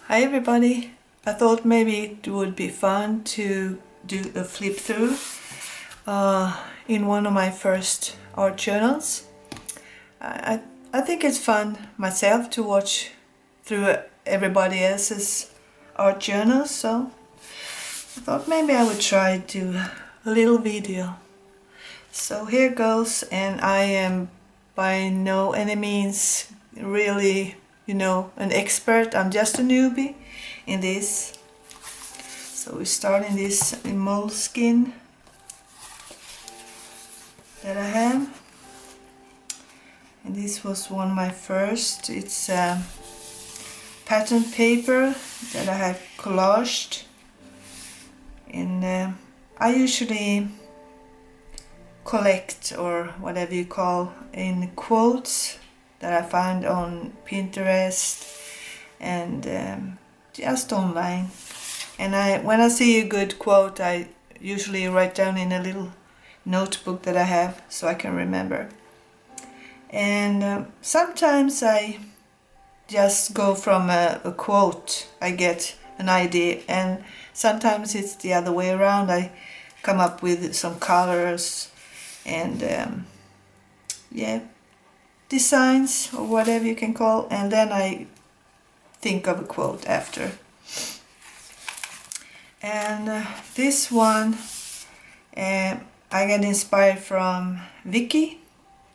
Hi everybody! I thought maybe it would be fun to do a flip through in one of my first art journals. I think it's fun myself to watch through everybody else's art journals, so I thought maybe I would try to do a little video. So here goes, and I am by no any means really, an expert. I'm just a newbie in this. So we start in this moleskin that I have, and this was one of my first. It's pattern paper that I have collaged, and I usually collect, or whatever you call, in quotes that I find on Pinterest and just online. And when I see a good quote, I usually write down in a little notebook that I have so I can remember. And sometimes I just go from a quote, I get an idea, and sometimes it's the other way around. I come up with some colors and designs, or whatever you can call, and then I think of a quote after. And this one I got inspired from Vicky.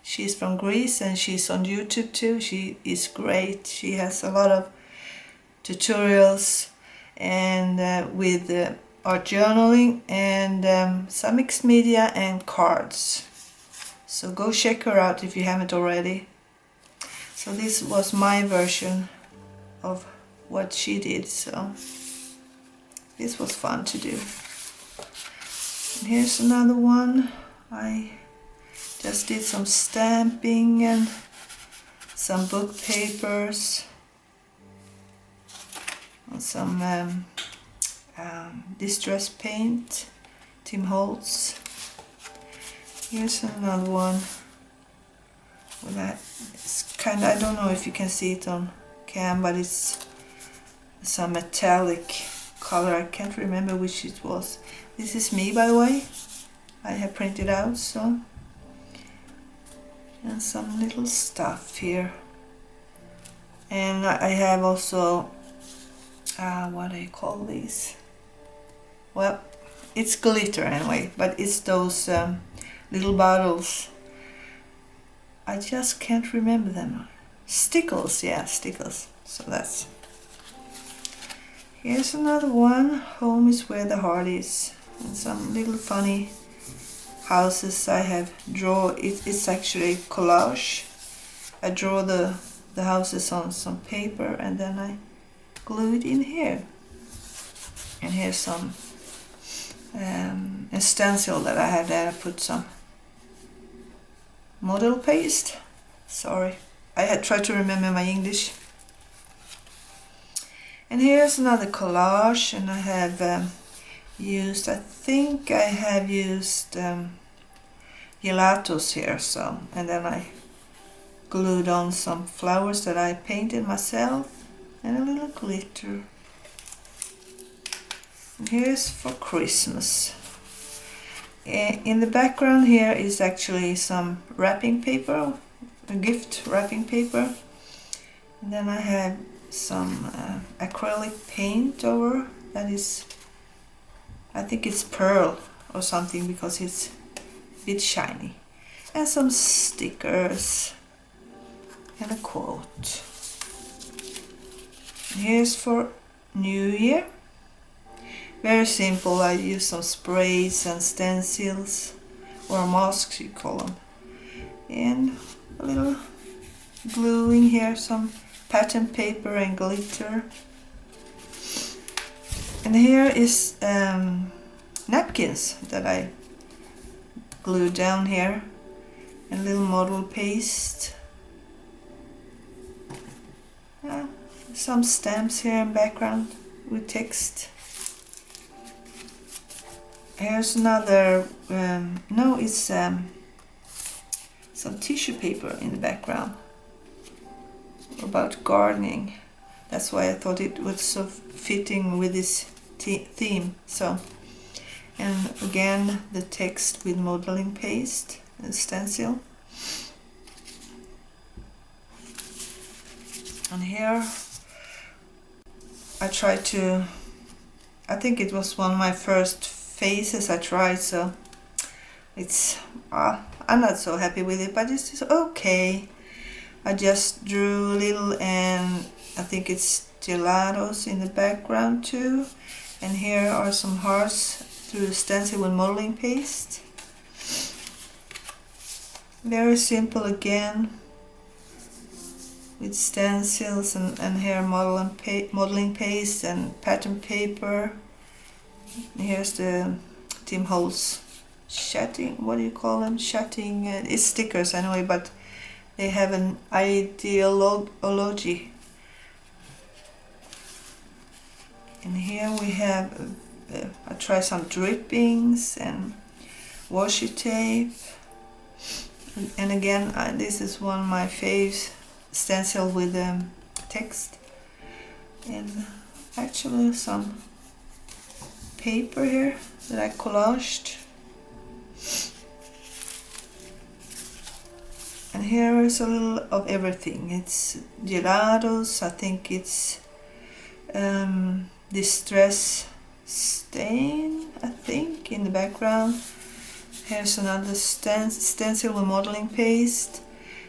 She's from Greece and she's on YouTube too. She is great. She has a lot of tutorials and with art journaling and some mixed media and cards. So go check her out if you haven't already. So this was my version of what she did, so this was fun to do. And here's another one. I just did some stamping and some book papers and some distress paint, Tim Holtz. Here's another one with that. It's kind of, I don't know if you can see it on cam, but it's some metallic color. I can't remember which it was. This is me, by the way. I have printed out, so. And some little stuff here. And I have also, what do you call these? Well, it's glitter anyway, but it's those little bottles. I just can't remember them. Stickles, yeah, stickles. So that's. Here's another one. Home is where the heart is. And some little funny houses I have drawn. It's actually collage. I draw the houses on some paper and then I glue it in here. And here's some a stencil that I have there. I put some model paste. Sorry, I had tried to remember my English. And here's another collage, and I have used, I think I have used gelatos here, so, and then I glued on some flowers that I painted myself and a little glitter. And here's for Christmas. In the background here is actually some wrapping paper, a gift wrapping paper, and then I have some acrylic paint over, that is, I think it's pearl or something because it's a bit shiny, and some stickers and a quote. And here's for New Year. Very simple. I use some sprays and stencils, or masks you call them, and a little gluing here, some pattern paper and glitter. And here is napkins that I glued down here, and little model paste. Some stamps here in background with text. Here's another, no, it's some tissue paper in the background about gardening. That's why I thought it was so fitting with this theme. So, and again the text with modeling paste and stencil. And here I tried to, I think it was one of my first faces I tried, so it's, I'm not so happy with it, but it's okay. I just drew a little, and I think it's gelatos in the background too. And here are some hearts through the stencil with modeling paste. Very simple again, with stencils and here modeling paste and pattern paper. And here's the Tim Holtz shutting, what do you call them? Shutting, it's stickers anyway, but they have an ideology. And here we have, I try some drippings and washi tape. And again, this is one of my faves, stencil with text. And actually some paper here that I collaged. And here is a little of everything. It's gelatos, I think it's distress stain, I think, in the background. Here's another stencil with modeling paste,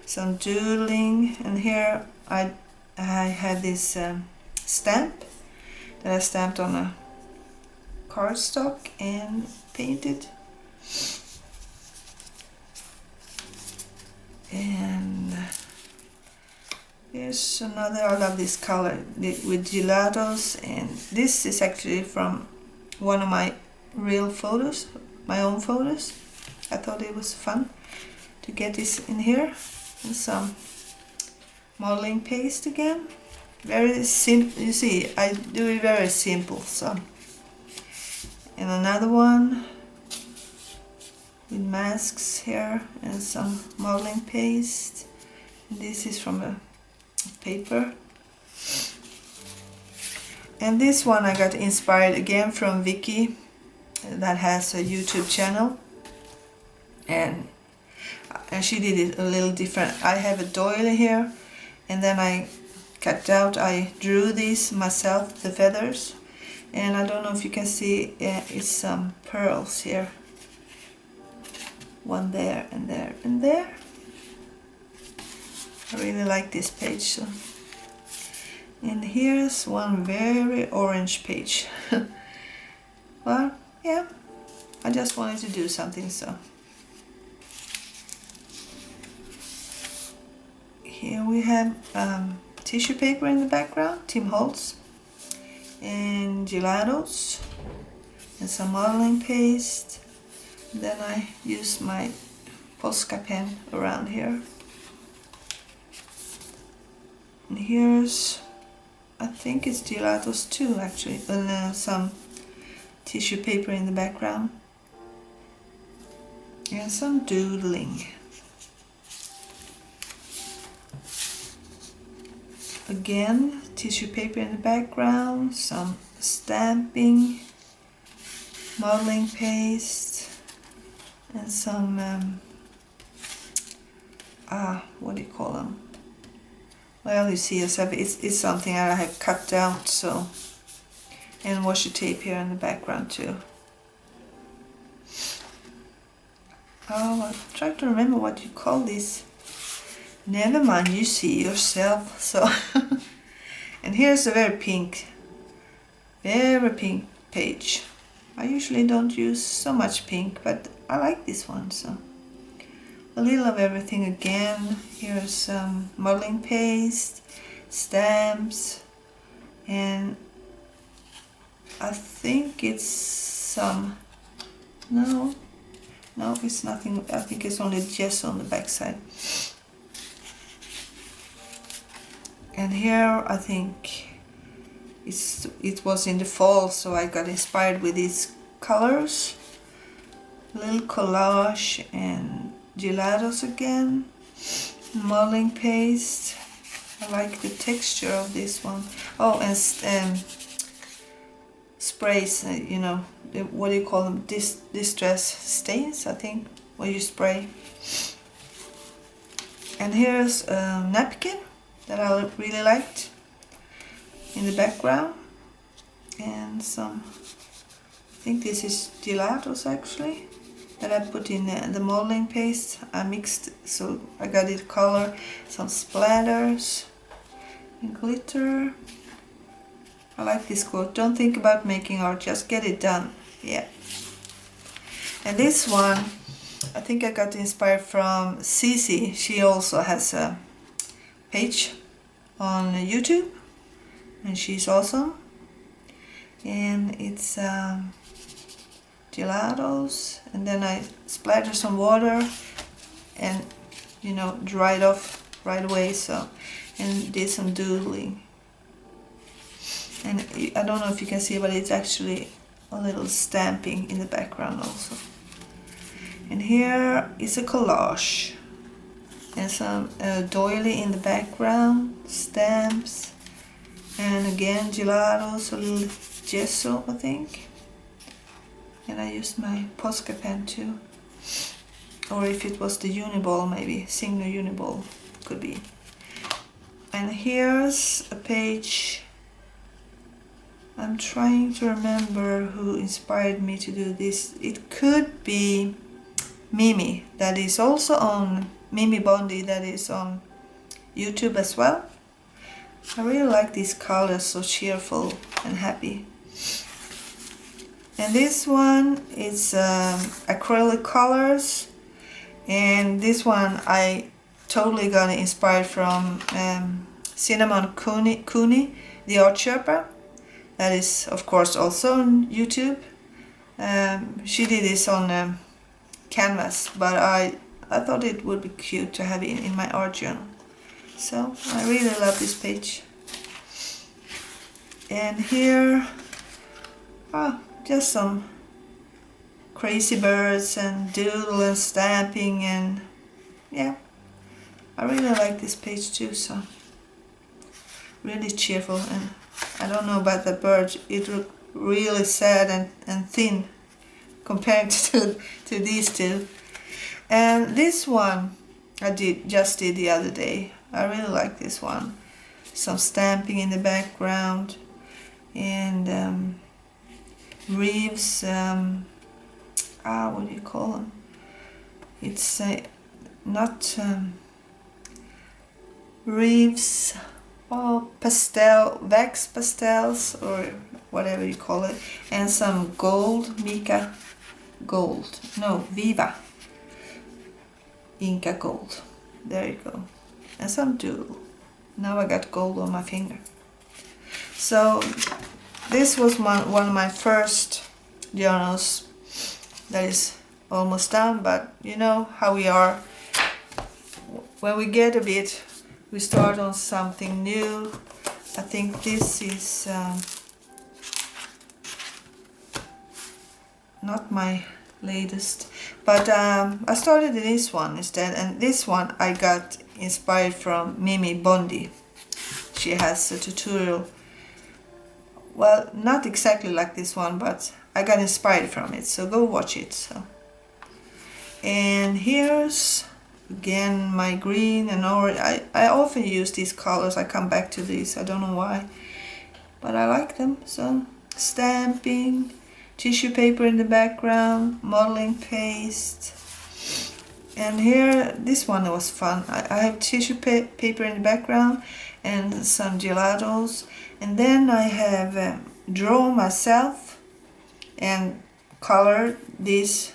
some doodling, and here I had this stamp that I stamped on a cardstock and painted. And here's another, I love this color with gelatos, and this is actually from one of my real photos, my own photos. I thought it was fun to get this in here. And some modeling paste again. Very simple, you see, I do it very simple. So, and another one with masks here and some modeling paste. This is from a paper. And this one I got inspired again from Vicky, that has a YouTube channel, and she did it a little different. I have a doily here, and then I drew these myself, the feathers, and I don't know if you can see, it's some pearls here, one there and there and there. I really like this page. So. And here's one very orange page. Well, yeah, I just wanted to do something, so. Here we have tissue paper in the background, Tim Holtz, and gelatos, and some modeling paste. And then I use my Posca pen around here. And here's, I think it's gelatos too, actually, and some tissue paper in the background, and some doodling. Again, tissue paper in the background, some stamping, modeling paste, and some, what do you call them? Well, you see yourself, it's something I have cut out, so, and washi tape here in the background too. Oh, I'm trying to remember what you call this. Never mind, you see yourself. So, and here's a very pink page. I usually don't use so much pink, but I like this one, so. A little of everything again. Here's some modeling paste, stamps, and I think it's some, no, it's nothing. I think it's only gesso on the back side. And here I think it was in the fall, so I got inspired with these colors. A little collage and gelatos again, modeling paste, I like the texture of this one. Oh, and sprays, you know, what do you call them? Distress stains, I think, where you spray. And here's a napkin that I really liked in the background. And some, I think this is gelatos actually, that I put in the modeling paste. I mixed, so I got it color, some splatters and glitter. I like this quote, don't think about making art, just get it done. Yeah. And this one, I think I got inspired from Cici. She also has a page on YouTube and she's awesome. And it's gelatos, and then I splatter some water and, you know, dry it off right away, so, and did some doodling. And I don't know if you can see, but it's actually a little stamping in the background also. And here is a collage and some doily in the background, stamps, and again gelatos, a little gesso I think. And I used my Posca pen too, or if it was the Uniball, maybe Signo Uniball could be. And here's a page. I'm trying to remember who inspired me to do this. It could be Mimi, that is also on Mimi Bondi, that is on YouTube as well. I really like these colors, so cheerful and happy. And this one is acrylic colors, and this one I totally got inspired from Cinnamon Cooney, the art Sherpa. That is of course also on YouTube. She did this on canvas, but I thought it would be cute to have it in my art journal. So I really love this page. And here, just some crazy birds and doodle and stamping, and yeah, I really like this page too, so really cheerful. And I don't know about the birds, it looked really sad and thin compared to these two. And this one I just did the other day. I really like this one. Some stamping in the background, and Reeves, what do you call them? It's not Reeves, wax pastels, or whatever you call it, and some gold, Mica gold, no, Viva Inca gold, there you go, and some doodle. Now I got gold on my finger. So this was one of my first journals that is almost done, but you know how we are. When we get a bit, we start on something new. I think this is not my latest, but I started this one instead, and this one I got inspired from Mimi Bondi. She has a tutorial, well, not exactly like this one, but I got inspired from it, so go watch it. So, and here's again my green and orange. I often use these colors, I come back to these, I don't know why, but I like them. So stamping, tissue paper in the background, modeling paste. And here, this one was fun. I have tissue paper in the background and some gelatos, and then I have drawn myself and colored these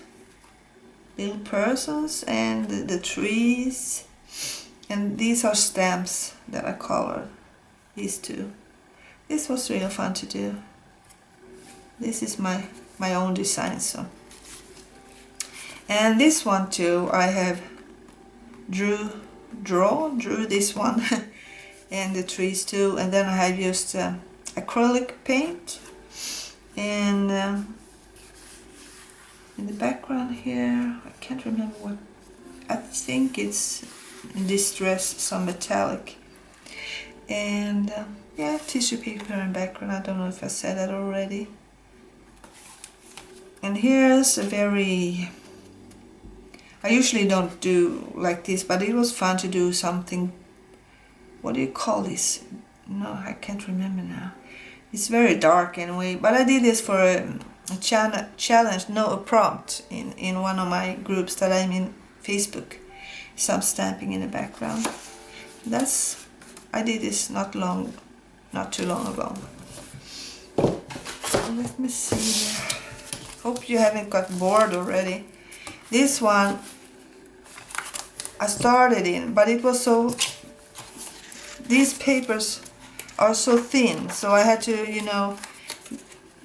little persons and the trees, and these are stamps that I colored, these two. This was really fun to do. This is my own design. So, and this one too, I have drew this one and the trees too, and then I have used acrylic paint, and in the background here, I can't remember what, I think it's Distress, some metallic. And yeah, tissue paper and background. I don't know if I said that already. And here's a very, I usually don't do like this, but it was fun to do something. What do you call this? No, I can't remember now. It's very dark anyway, but I did this for a challenge, no, a prompt in one of my groups that I'm in, Facebook. Some stamping in the background. I did this not too long ago. Let me see here. Hope you haven't got bored already. This one I started in, but it was so, these papers are so thin, so I had to, you know,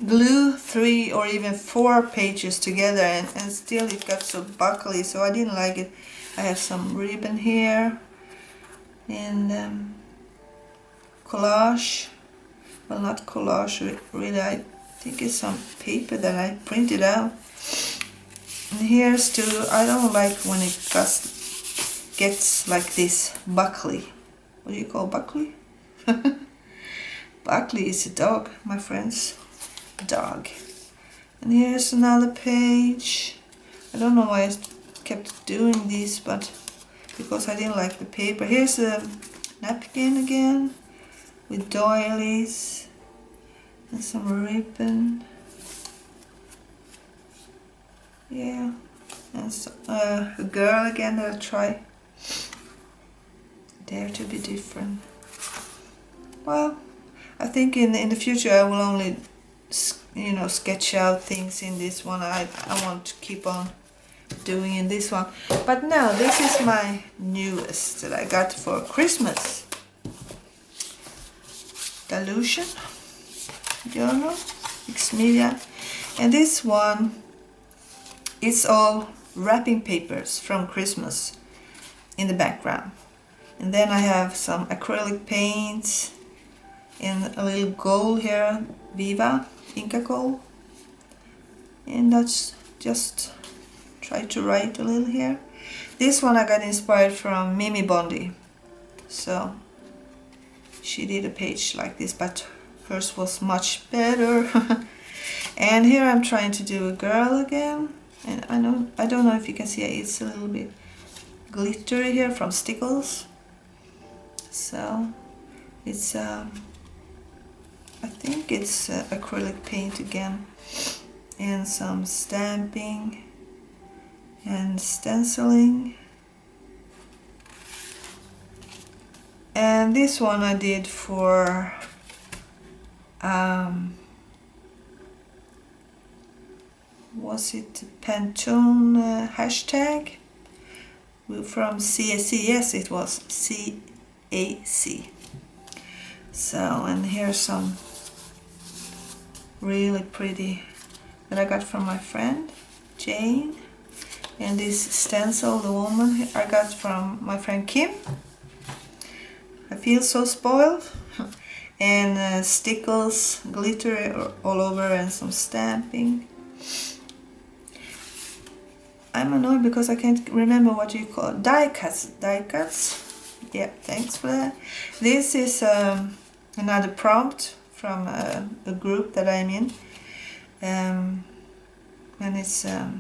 glue 3 or even 4 pages together, and still it got so buckly, so I didn't like it. I have some ribbon here and collage, well, not collage really, I think it's some paper that I printed out. And here's too, I don't like when it gets like this buckly. What do you call buckly? Buckley is a dog, my friends. Dog. And here's another page. I don't know why I kept doing this, but because I didn't like the paper. Here's a napkin again with doilies and some ribbon. Yeah, and so, a girl again that I try. Dare to be different. Well, I think in the future I will only, you know, sketch out things in this one. I want to keep on doing in this one. But now this is my newest that I got for Christmas. Delusion journal, Xmedia, and this one, it's all wrapping papers from Christmas in the background. And then I have some acrylic paints and a little gold here, Viva Inca Gold. And that's just try to write a little here. This one I got inspired from Mimi Bondi. So she did a page like this, but hers was much better. And here I'm trying to do a girl again. And I don't know if you can see it, it's a little bit glittery here from Stickles. So it's I think it's acrylic paint again, and some stamping and stenciling. And this one I did for was it Pantone hashtag from CAC? Yes, it was CAC. So, and here's some really pretty that I got from my friend Jane, and this stencil, the woman, I got from my friend Kim. I feel so spoiled. And stickles, glitter all over, and some stamping. I'm annoyed because I can't remember what you call it. Die cuts. Yeah, thanks for that. This is another prompt from a group that I'm in, and it's I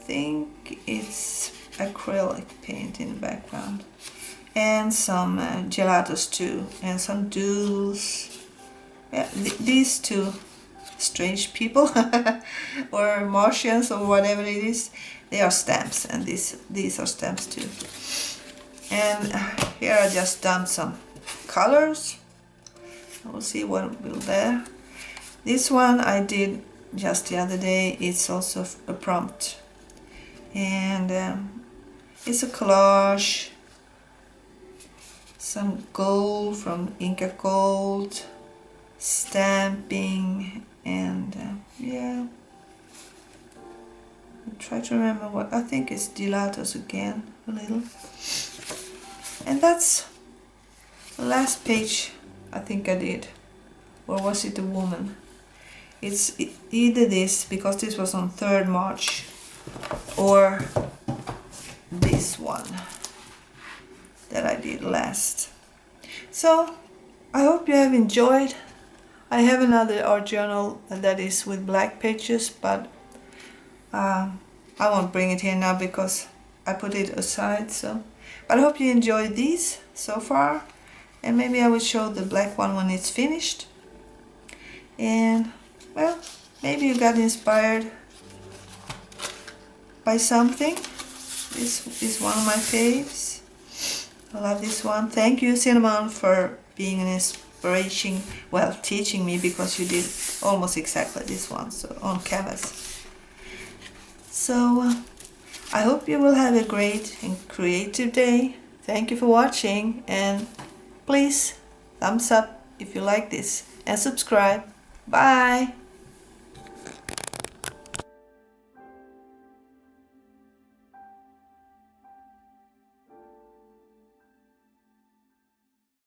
think it's acrylic paint in the background, and some gelatos too, and some doodles. Yeah, these two strange people or Martians or whatever it is, they are stamps, and these are stamps too. And here I just dumped some colors. We'll see what will there. This one I did just the other day. It's also a prompt, and it's a collage. Some gold from Inca Gold, stamping, and yeah. I'll try to remember what, I think it's gelatos again, a little. And that's the last page I think I did. Or was it a woman? It's either this, because this was on 3rd March, or this one that I did last. So I hope you have enjoyed. I have another art journal that is with black pages, but I won't bring it here now because I put it aside. But I hope you enjoyed these so far, and maybe I will show the black one when it's finished. And well, maybe you got inspired by something. This is one of my faves. I love this one. Thank you, Cinnamon, for being an inspiration, well, teaching me, because you did almost exactly this one, so on canvas. So I hope you will have a great and creative day. Thank you for watching, and please thumbs up if you like this and subscribe. Bye!